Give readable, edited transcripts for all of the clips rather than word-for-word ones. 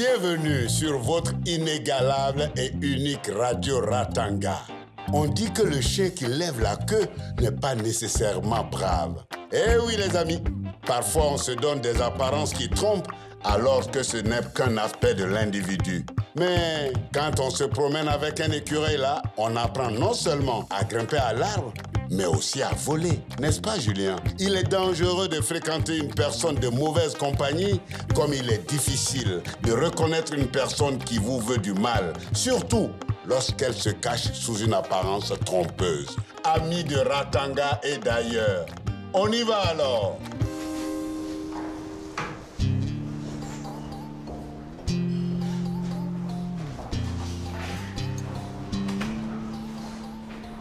Bienvenue sur votre inégalable et unique radio Ratanga. On dit que le chien qui lève la queue n'est pas nécessairement brave. Eh oui les amis, parfois on se donne des apparences qui trompent alors que ce n'est qu'un aspect de l'individu. Mais quand on se promène avec un écureuil là, on apprend non seulement à grimper à l'arbre, mais aussi à voler. N'est-ce pas, Julien? Il est dangereux de fréquenter une personne de mauvaise compagnie, comme il est difficile de reconnaître une personne qui vous veut du mal, surtout lorsqu'elle se cache sous une apparence trompeuse. Amis de Ratanga et d'ailleurs, on y va alors.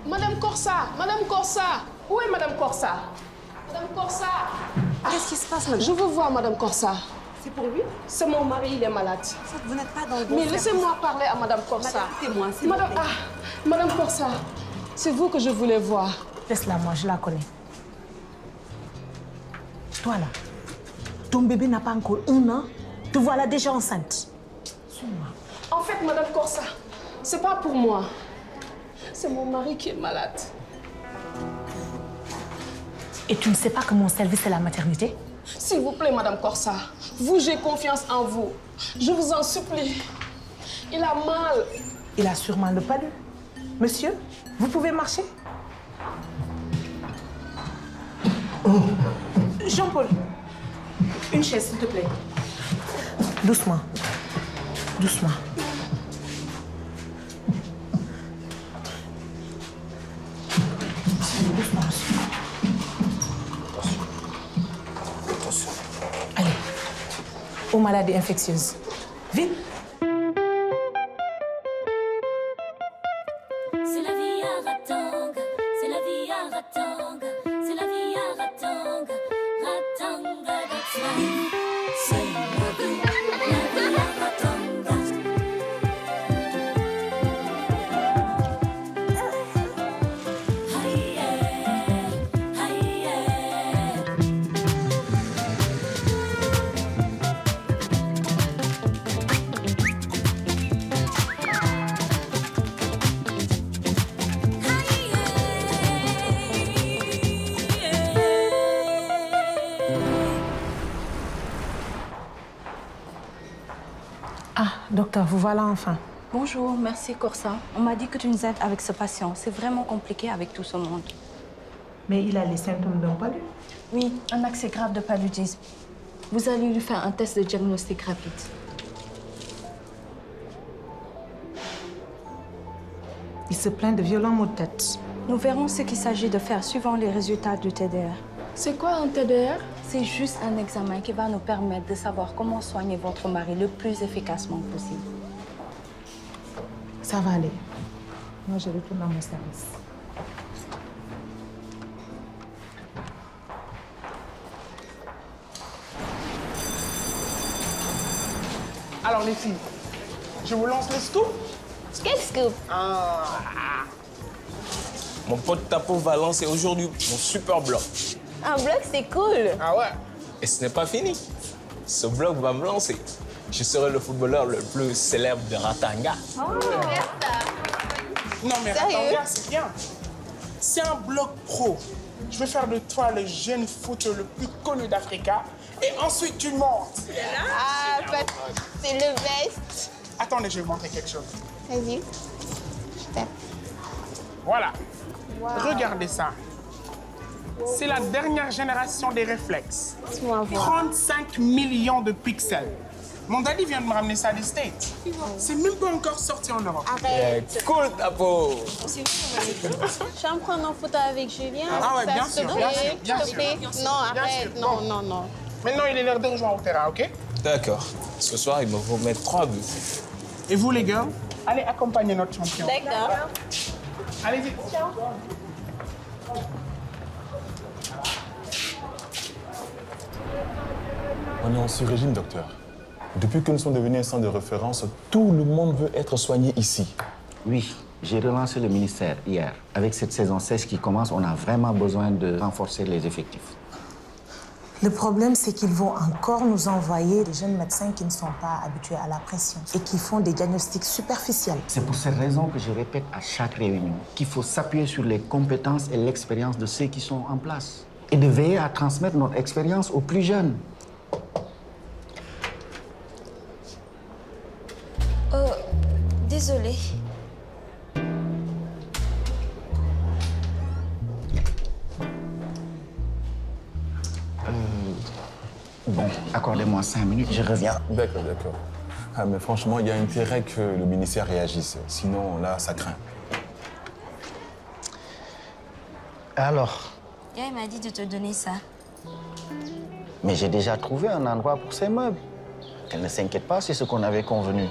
Madame Corsa, Madame Corsa, où est Madame Corsa? Madame Corsa. Qu'est-ce qui se passe, madame? Je veux voir Madame Corsa. C'est pour lui? C'est mon mari, il est malade. Vous n'êtes pas dans le bon Mais service. laissez-moi parler à Madame Corsa. Madame, écoutez-moi, s'il vous Madame, plaît. Madame Corsa, c'est vous que je voulais voir. Laisse-la, moi, je la connais. Toi, là, ton bébé n'a pas encore 1 an. Te voilà déjà enceinte. Suis-moi. En fait, Madame Corsa, c'est pas pour moi. C'est mon mari qui est malade. Et tu ne sais pas que mon service est la maternité? S'il vous plaît, Madame Corsa, vous, j'ai confiance en vous. Je vous en supplie. Il a mal. Il a sûrement le palu. Monsieur, vous pouvez marcher? Jean-Paul, une chaise, s'il te plaît. Doucement. Doucement. Doucement. Attention. Allez, aux maladies infectieuses. Vite. C'est la vie à Ratanga, c'est la vie à Ratanga, c'est la vie à Ratanga, Ratanga, that's life. C'est la vie à Ratanga. Aïe, aïe, Ah, docteur, vous voilà enfin. Bonjour, merci Corsa. On m'a dit que tu nous aides avec ce patient. C'est vraiment compliqué avec tout ce monde. Mais il a les symptômes d'un palu. Oui, un accès grave de paludisme. Vous allez lui faire un test de diagnostic rapide. Il se plaint de violents maux de tête. Nous verrons ce qu'il s'agit de faire suivant les résultats du TDR. C'est quoi un TDR? C'est juste un examen qui va nous permettre de savoir comment soigner votre mari le plus efficacement possible. Ça va aller. Moi, je retourne à mon service. Alors les filles, je vous lance le scoop. Quel scoop? Mon pote Tapo va lancer aujourd'hui mon super blog. Un blog, c'est cool. Ah ouais? Et ce n'est pas fini. Ce blog va me lancer. Je serai le footballeur le plus célèbre de Ratanga. Non mais Ratanga, c'est bien. C'est un blog pro. Je vais faire de toi le jeune footeux le plus connu d'Africa. Et ensuite, tu montes. Ah, c'est le best. Attendez, je vais vous montrer quelque chose. Vas-y. Je t'aime. Voilà. Wow. Regardez ça. C'est la dernière génération des réflexes. Laisse-moi voir. 35 millions de pixels. Mon daddy vient de me ramener ça des States. C'est même pas encore sorti en Europe. Arrête. Cool, Tapo. Je vais me prendre en photo avec Julien. Ah ouais, Ça, bien s'il sûr, te bien plaît, sûr, bien s'il te sûr. plaît. Non, arrête. sûr. Non, Bon. non, non. Maintenant, il est l'heure de rejoindre au terrain, OK? D'accord. Ce soir, il me faut mettre 3 buts. Et vous, les gars, allez accompagner notre champion. D'accord. Allez vite. On est en sur-régime, docteur. Depuis que nous sommes devenus un centre de référence, tout le monde veut être soigné ici. Oui, j'ai relancé le ministère hier. Avec cette saison sèche qui commence, on a vraiment besoin de renforcer les effectifs. Le problème, c'est qu'ils vont encore nous envoyer des jeunes médecins qui ne sont pas habitués à la pression et qui font des diagnostics superficiels. C'est pour cette raison que je répète à chaque réunion qu'il faut s'appuyer sur les compétences et l'expérience de ceux qui sont en place et de veiller à transmettre notre expérience aux plus jeunes. Désolée. Bon, accordez-moi 5 minutes, je reviens. D'accord, d'accord. Ah, mais franchement, il y a intérêt que le ministère réagisse. Sinon, là, ça craint. Alors? Elle m'a dit de te donner ça. Mais j'ai déjà trouvé un endroit pour ces meubles. Elle ne s'inquiète pas, c'est ce qu'on avait convenu.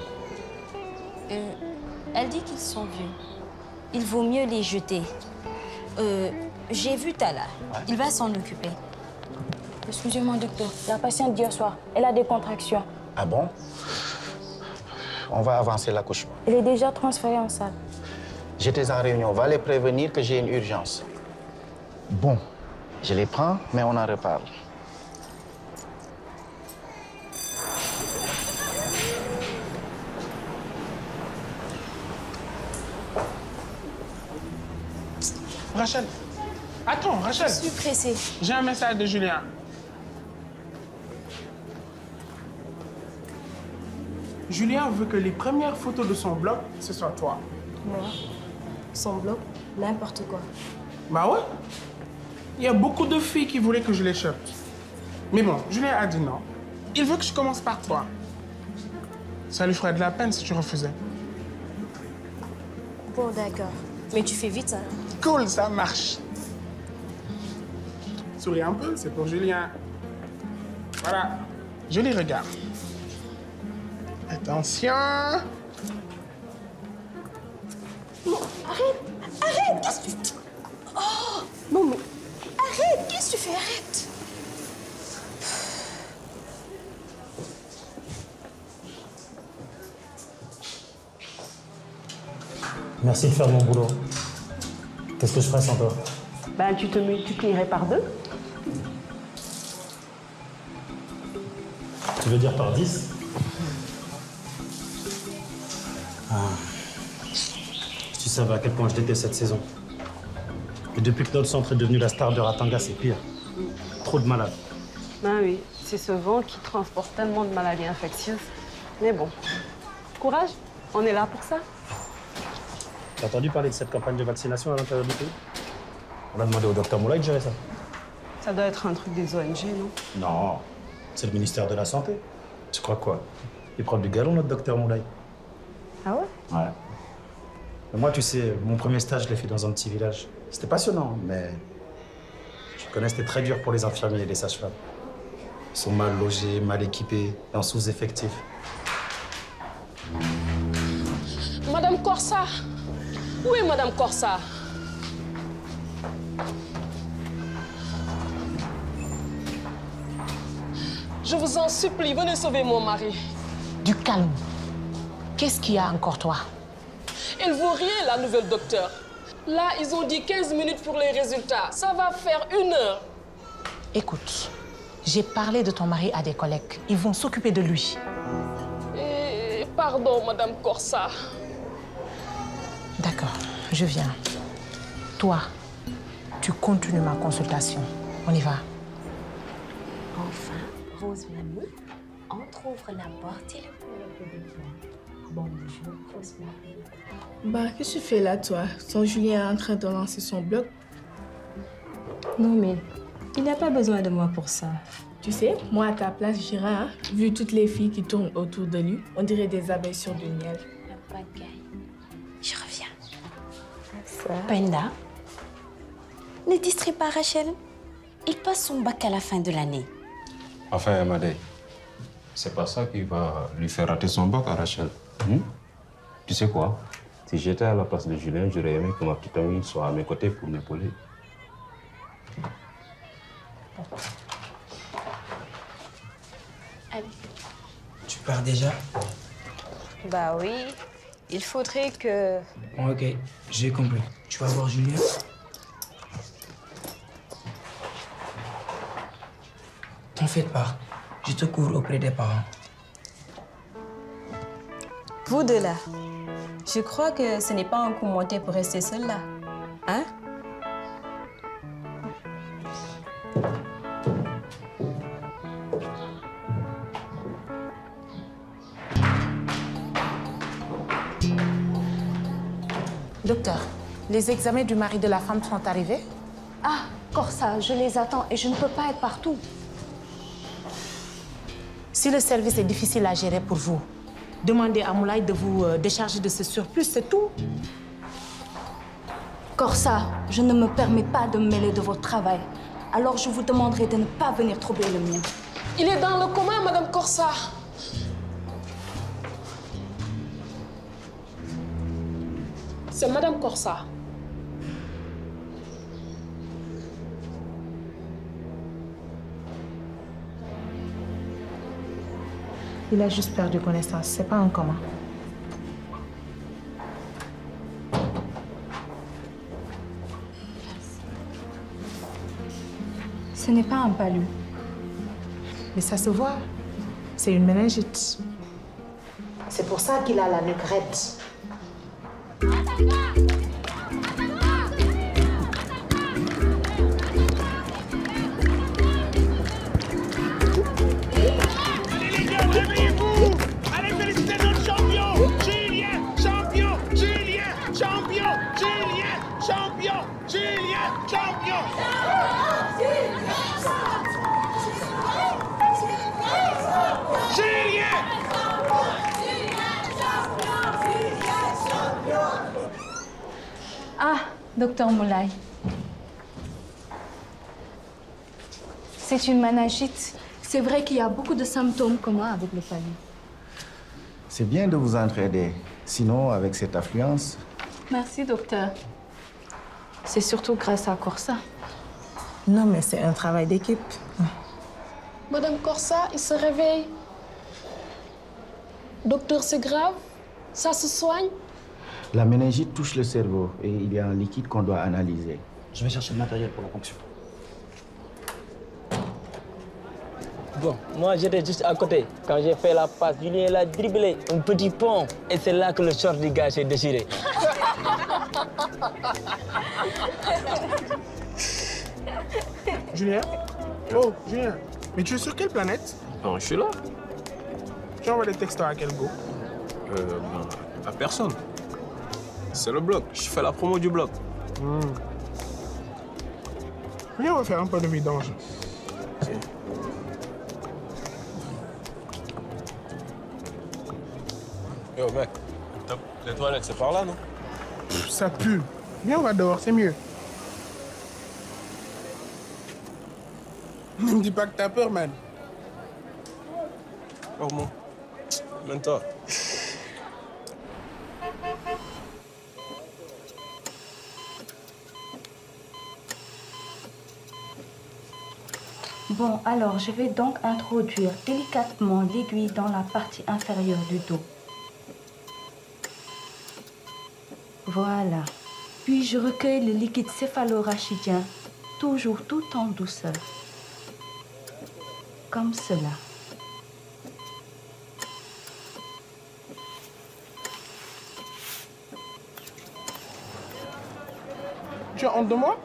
Elle dit qu'ils sont vieux. Il vaut mieux les jeter. J'ai vu Tala. Il va s'en occuper. Excusez-moi, docteur. La patiente d'hier soir, elle a des contractions. Ah bon? On va avancer l'accouchement. Elle est déjà transférée en salle. J'étais en réunion. Va les prévenir que j'ai une urgence. Bon, je les prends, mais on en reparle. Rachel. Attends, Rachel. Je suis pressée. J'ai un message de Julien. Julien veut que les premières photos de son blog, ce soit toi. Moi? Son blog? N'importe quoi. Bah ouais. Il y a beaucoup de filles qui voulaient que je les chope. Mais bon, Julien a dit non. Il veut que je commence par toi. Ça lui ferait de la peine si tu refusais. Bon, d'accord. Mais tu fais vite, ça. Cool, ça marche. Souris un peu, c'est pour Julien. Voilà, joli regard. Attention. Non, arrête. Arrête. Qu'est-ce que tu fais? Oh, non, mais arrête. Qu'est-ce que tu fais? Arrête. Merci de faire mon boulot. Qu'est-ce que je ferais sans toi? Ben, tu te multiplierais par 2. Tu veux dire par 10? Ah. Tu savais à quel point je déteste cette saison. Et depuis que notre centre est devenu la star de Ratanga, c'est pire. Trop de malades. Ben oui, c'est ce vent qui transporte tellement de maladies infectieuses. Mais bon, courage, on est là pour ça. T'as entendu parler de cette campagne de vaccination à l'intérieur du pays? On a demandé au docteur Moulay de gérer ça. Ça doit être un truc des ONG, non? Non, c'est le ministère de la Santé. Tu crois quoi? Il prend du galon, notre docteur Moulay. Ah ouais? Ouais. Mais moi, tu sais, mon premier stage, je l'ai fait dans un petit village. C'était passionnant, mais je connais, c'était très dur pour les infirmiers et les sages-femmes. Ils sont mal logés, mal équipés, et en sous-effectif. Madame Corsa, où est Madame Corsa? Je vous en supplie, venez sauver mon mari. Du calme. Qu'est-ce qu'il y a encore, toi? Elle vaut rien, la nouvelle docteure. Là, ils ont dit 15 minutes pour les résultats. Ça va faire 1 heure. Écoute, j'ai parlé de ton mari à des collègues. Ils vont s'occuper de lui. Pardon, Madame Corsa. D'accord, je viens. Toi, tu continues ma consultation. On y va. Enfin, Rose Mamie, entrouvre la porte et le bonjour, Rose Mamie. Bah, qu'est-ce que tu fais là, toi? Son Julien est en train de lancer son blog. Non, mais il n'a pas besoin de moi pour ça. Tu sais, moi, à ta place, j'irais, hein, vu toutes les filles qui tournent autour de lui, on dirait des abeilles sur du miel. La pagaille. Je reviens. Penda, ne distrais pas Rachel. Il passe son bac à la fin de l'année. Enfin, Madei, c'est pas ça qui va lui faire rater son bac à Rachel. Tu sais quoi? Si j'étais à la place de Julien, j'aurais aimé que ma petite amie soit à mes côtés pour m'épauler. Allez. Tu pars déjà? Bah oui, il faudrait que... Bon, ok, j'ai compris. Tu vas voir Julien? faites pas. Je te couvre auprès des parents. Vous deux là, je crois que ce n'est pas un coup monté pour rester seul là. Hein? Docteur, les examens du mari de la femme sont arrivés? Ah, Corsa, je les attends et je ne peux pas être partout. Si le service est difficile à gérer pour vous, demandez à Moulay de vous décharger de ce surplus, c'est tout. Corsa, je ne me permets pas de me mêler de votre travail. Alors je vous demanderai de ne pas venir troubler le mien. Il est dans le coma, Madame Corsa. C'est Madame Corsa. Il a juste perdu connaissance, c'est pas un coma. Ce n'est pas un palu. Mais ça se voit, c'est une méningite. C'est pour ça qu'il a la nuque raide. Ah, docteur Moulay. C'est une méningite. C'est vrai qu'il y a beaucoup de symptômes communs avec le palu. C'est bien de vous entraider. Sinon, avec cette affluence... Merci, docteur. C'est surtout grâce à Corsa. Non, mais c'est un travail d'équipe. Madame Corsa, il se réveille. Docteur, c'est grave? Ça se soigne? La méningite touche le cerveau et il y a un liquide qu'on doit analyser. Je vais chercher le matériel pour la ponction. Bon, moi j'étais juste à côté. Quand j'ai fait la passe, Julien l'a dribblé, un petit pont. Et c'est là que le short du gars s'est déchiré. Julien? Oh, Julien, mais tu es sur quelle planète? Non, je suis là. J'envoie des textos à quel go? À personne. C'est le blog. Je fais la promo du blog. Viens, on va faire un peu de vidange. Yo, mec, les toilettes, c'est par là, non? Ça pue. Viens, on va dehors, c'est mieux. Ne me dis pas que t'as peur, man. Oh, mon. Même toi. Bon, alors je vais donc introduire délicatement l'aiguille dans la partie inférieure du dos. Voilà. Puis je recueille le liquide céphalorachidien, toujours tout en douceur. Comme cela. Tu as honte de moi?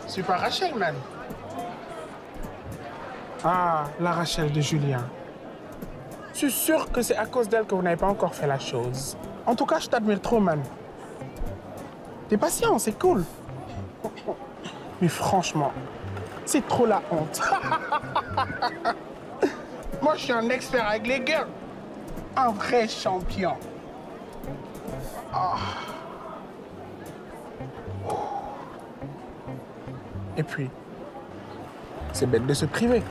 C'est pas Rachel, man. Ah, la Rachel de Julien. Je suis sûr que c'est à cause d'elle que vous n'avez pas encore fait la chose. En tout cas, je t'admire trop, man. T'es patient, c'est cool. Mais franchement, c'est trop la honte. Moi, je suis un expert avec les girls. Un vrai champion. Ah. Et puis, c'est bête de se priver.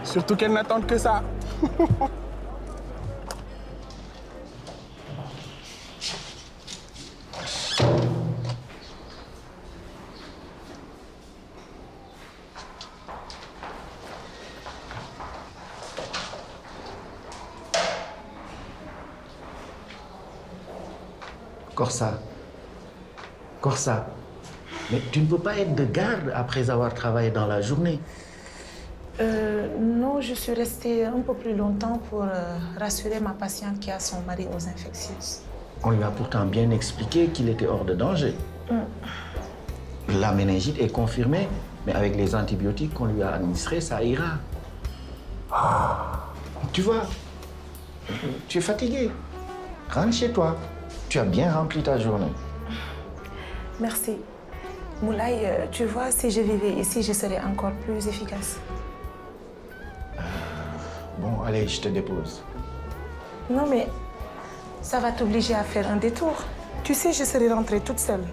Surtout qu'elles n'attendent que ça. Corsa, mais tu ne peux pas être de garde après avoir travaillé dans la journée. Non, je suis restée un peu plus longtemps pour rassurer ma patiente qui a son mari aux infectieuses. On lui a pourtant bien expliqué qu'il était hors de danger. La méningite est confirmée, mais avec les antibiotiques qu'on lui a administrés, ça ira. Tu vois, tu es fatigué. Rentre chez toi. Tu as bien rempli ta journée. Merci. Moulay, tu vois, si je vivais ici, je serais encore plus efficace. Bon, allez, je te dépose. Non, mais ça va t'obliger à faire un détour. Tu sais, je serais rentrée toute seule.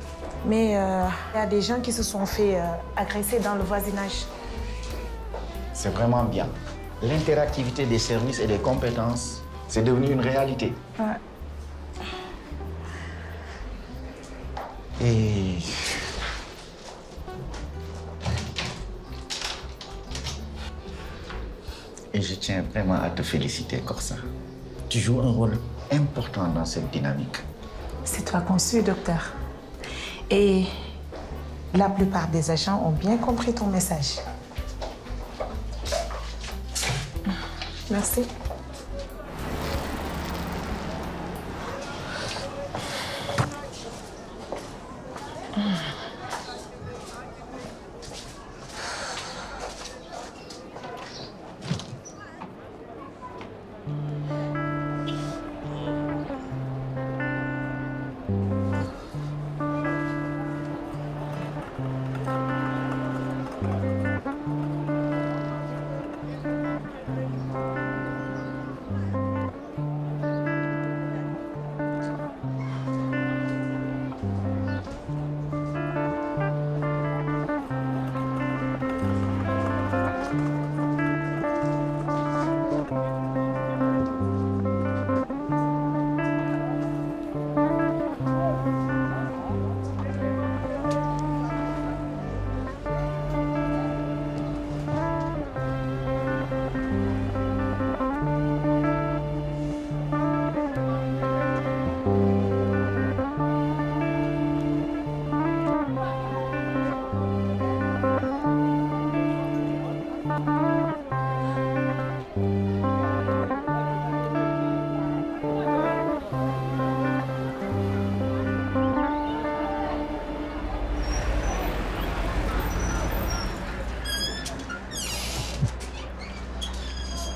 Mais il y a des gens qui se sont fait agresser dans le voisinage. C'est vraiment bien. L'interactivité des services et des compétences, c'est devenu une réalité. Ouais. Et... je tiens vraiment à te féliciter, Corsa. Tu joues un rôle important dans cette dynamique. C'est toi conçu, docteur. Et la plupart des agents ont bien compris ton message. Merci.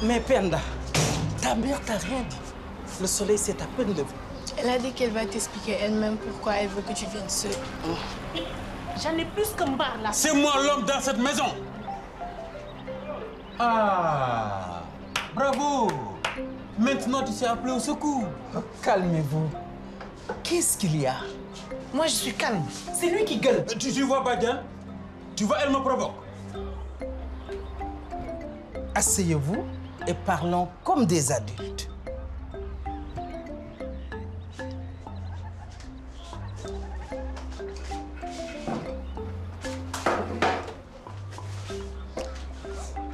Mais Penda, ta mère t'a rien dit. Le soleil s'est à peine levé. Elle a dit qu'elle va t'expliquer elle-même pourquoi elle veut que tu viennes seule. J'en ai plus que marre là. C'est moi l'homme dans cette maison. Ah, bravo. Maintenant, tu sais appeler au secours. Calmez-vous. Qu'est-ce qu'il y a? Moi, je suis calme. C'est lui qui gueule. Tu vois, Badian? Tu vois, elle me provoque. Asseyez-vous et parlons comme des adultes.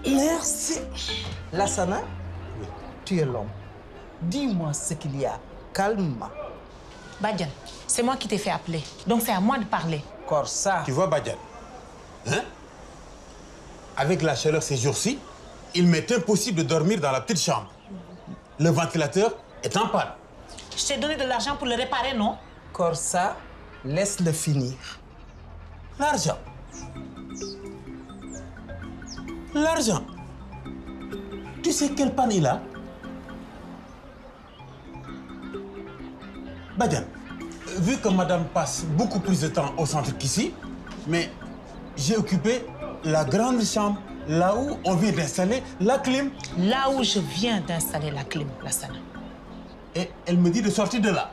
Merci. Lassana, tu es l'homme. Dis-moi ce qu'il y a, calmement. Badian, c'est moi qui t'ai fait appeler. Donc c'est à moi de parler. Corsa. Tu vois, Badian, hein? Avec la chaleur ces jours-ci, il m'est impossible de dormir dans la petite chambre. Le ventilateur est en panne. Je t'ai donné de l'argent pour le réparer, non? Corsa, laisse-le finir. L'argent? L'argent? Tu sais quelle panne il a? Badian, vu que madame passe beaucoup plus de temps au centre qu'ici, mais j'ai occupé la grande chambre, là où on vient d'installer la clim. Là où je viens d'installer la clim, Lassana. Et elle me dit de sortir de là.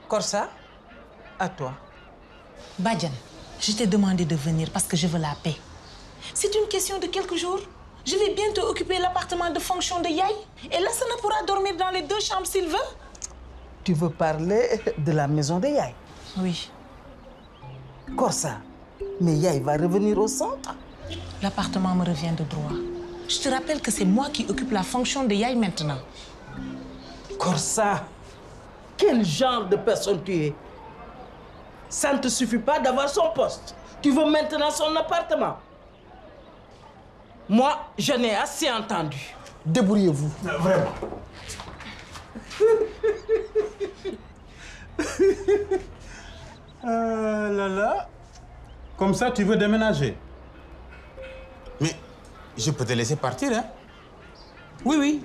Corsa, à toi. Badian, je t'ai demandé de venir parce que je veux la paix. C'est une question de quelques jours. Je vais bientôt occuper l'appartement de fonction de Yaye. Et Lassana pourra dormir dans les deux chambres s'il veut. Tu veux parler de la maison de Yaye? Oui. Corsa, mais Yaye va revenir au centre. L'appartement me revient de droit. Je te rappelle que c'est moi qui occupe la fonction de Yaye maintenant. Corsa, quel genre de personne tu es? Ça ne te suffit pas d'avoir son poste. Tu veux maintenant son appartement. Moi, je n'ai assez entendu. Débrouillez-vous. Vraiment. Là. Comme ça, tu veux déménager? Mais je peux te laisser partir, hein? Oui.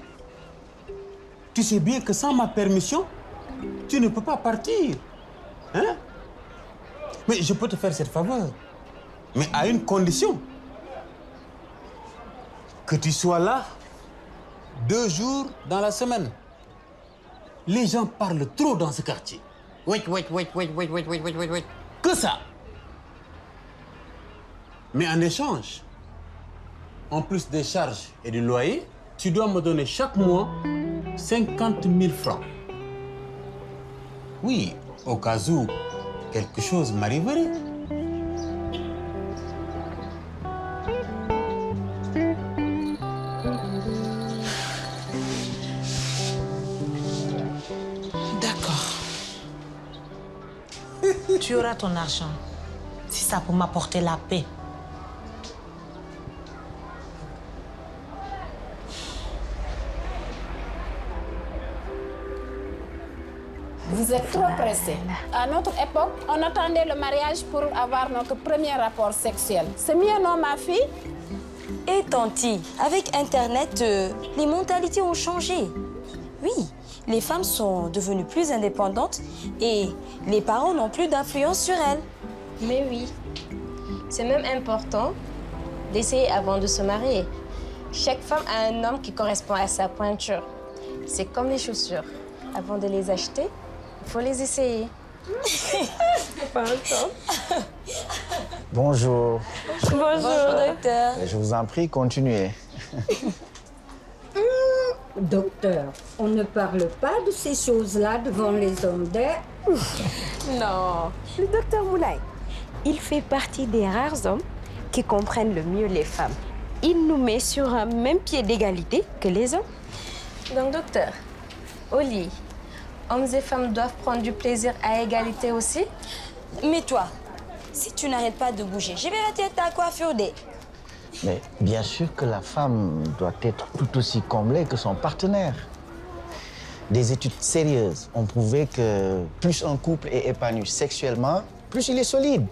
Tu sais bien que sans ma permission, tu ne peux pas partir. Hein? Mais je peux te faire cette faveur. Mais à une condition. Que tu sois là 2 jours dans la semaine. Les gens parlent trop dans ce quartier. Wait. Que ça. Mais en échange, en plus des charges et du loyer, tu dois me donner chaque mois 50 000 francs. Oui, au cas où quelque chose m'arriverait. D'accord. Tu auras ton argent. Si ça peut m'apporter la paix. Vous êtes trop pressé. À notre époque, on attendait le mariage pour avoir notre premier rapport sexuel. C'est mieux, non, ma fille? Et tanti, avec Internet, les mentalités ont changé. Oui, les femmes sont devenues plus indépendantes et les parents n'ont plus d'influence sur elles. Mais oui, c'est même important d'essayer avant de se marier. Chaque femme a un homme qui correspond à sa pointure. C'est comme les chaussures. Avant de les acheter, il faut les essayer. Bonjour. Bonjour, docteur. Je vous en prie, continuez. Docteur, on ne parle pas de ces choses-là devant les hommes d'air. Non, le docteur Moulay, il fait partie des rares hommes qui comprennent le mieux les femmes. Il nous met sur un même pied d'égalité que les hommes. Donc, docteur, au lit, hommes et femmes doivent prendre du plaisir à égalité aussi? Mais toi, si tu n'arrêtes pas de bouger, je vais rater ta coiffure des... Mais bien sûr que la femme doit être tout aussi comblée que son partenaire. Des études sérieuses ont prouvé que plus un couple est épanoui sexuellement, plus il est solide.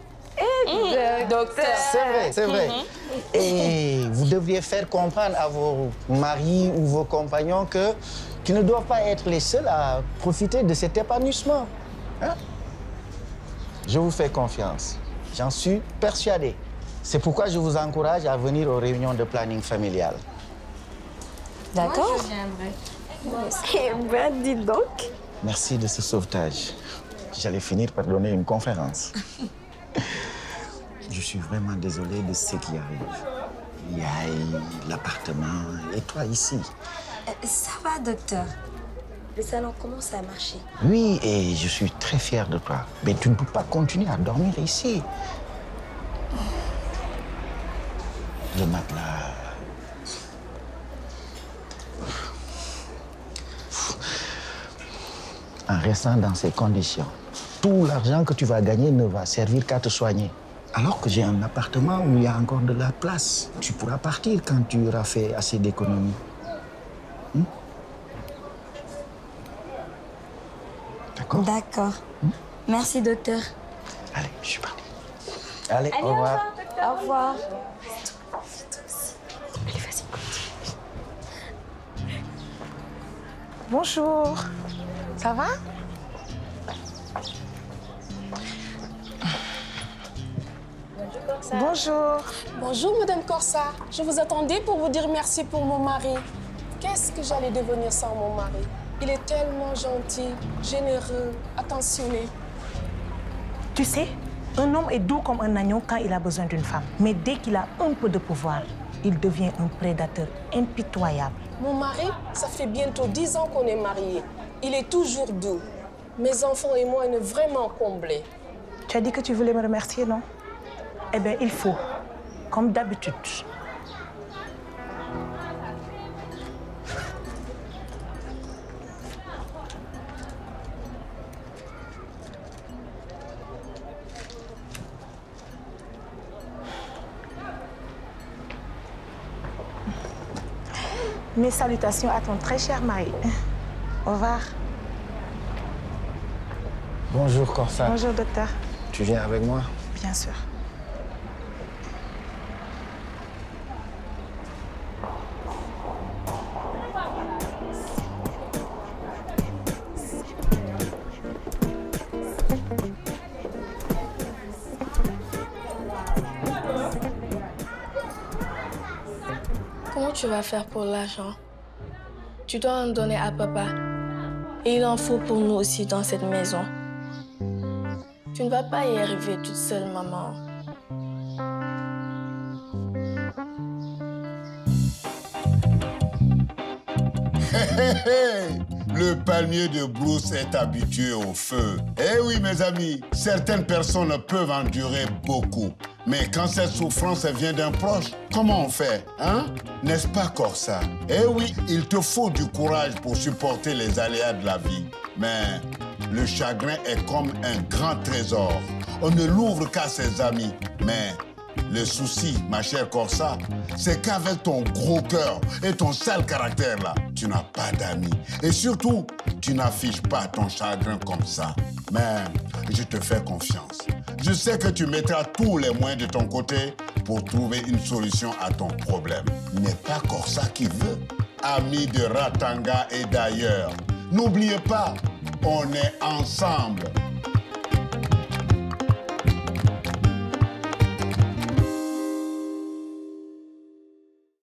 Docteur. C'est vrai. Et vous devriez faire comprendre à vos maris ou vos compagnons qu'ils ne doivent pas être les seuls à profiter de cet épanouissement. Hein? Je vous fais confiance. J'en suis persuadé. C'est pourquoi je vous encourage à venir aux réunions de planning familial. D'accord. Moi, je viendrai. Eh ben, dis donc. Merci de ce sauvetage. J'allais finir par donner une conférence. Je suis vraiment désolé de ce qui arrive. Yaï, l'appartement, et toi ici. Ça va, docteur. Le salon commence à marcher. Oui, et je suis très fier de toi. Mais tu ne peux pas continuer à dormir ici. Le matelas. En restant dans ces conditions, tout l'argent que tu vas gagner ne va servir qu'à te soigner. Alors que j'ai un appartement où il y a encore de la place. Tu pourras partir quand tu auras fait assez d'économies. D'accord? D'accord. Merci, docteur. Allez, je suis parti. Allez, au revoir. Au revoir. Allez, vas-y, continue. Bonjour. Ça va? Bonjour. Bonjour, Madame Corsa. Je vous attendais pour vous dire merci pour mon mari. Qu'est-ce que j'allais devenir sans mon mari? Il est tellement gentil, généreux, attentionné. Tu sais, un homme est doux comme un agneau quand il a besoin d'une femme. Mais dès qu'il a un peu de pouvoir, il devient un prédateur impitoyable. Mon mari, ça fait bientôt 10 ans qu'on est mariés. Il est toujours doux. Mes enfants et moi, on est vraiment comblés. Tu as dit que tu voulais me remercier, non? Eh bien, il faut, comme d'habitude. Mes salutations à ton très cher mari. Au revoir. Bonjour, Corsa. Bonjour, docteur. Tu viens avec moi? Bien sûr. Comment tu vas faire pour l'argent? Tu dois en donner à papa. Et il en faut pour nous aussi dans cette maison. Tu ne vas pas y arriver toute seule, maman. Le palmier de brousse est habitué au feu. Eh oui, mes amis, certaines personnes peuvent endurer beaucoup. Mais quand cette souffrance vient d'un proche, comment on fait, hein? N'est-ce pas, Corsa? Eh oui, il te faut du courage pour supporter les aléas de la vie. Mais le chagrin est comme un grand trésor. On ne l'ouvre qu'à ses amis. Mais le souci, ma chère Corsa, c'est qu'avec ton gros cœur et ton sale caractère là, tu n'as pas d'amis. Et surtout, tu n'affiches pas ton chagrin comme ça. Mais je te fais confiance. Je sais que tu mettras tous les moyens de ton côté pour trouver une solution à ton problème. N'est pas Corsa qui veut. Amis de Ratanga et d'ailleurs, n'oubliez pas, on est ensemble.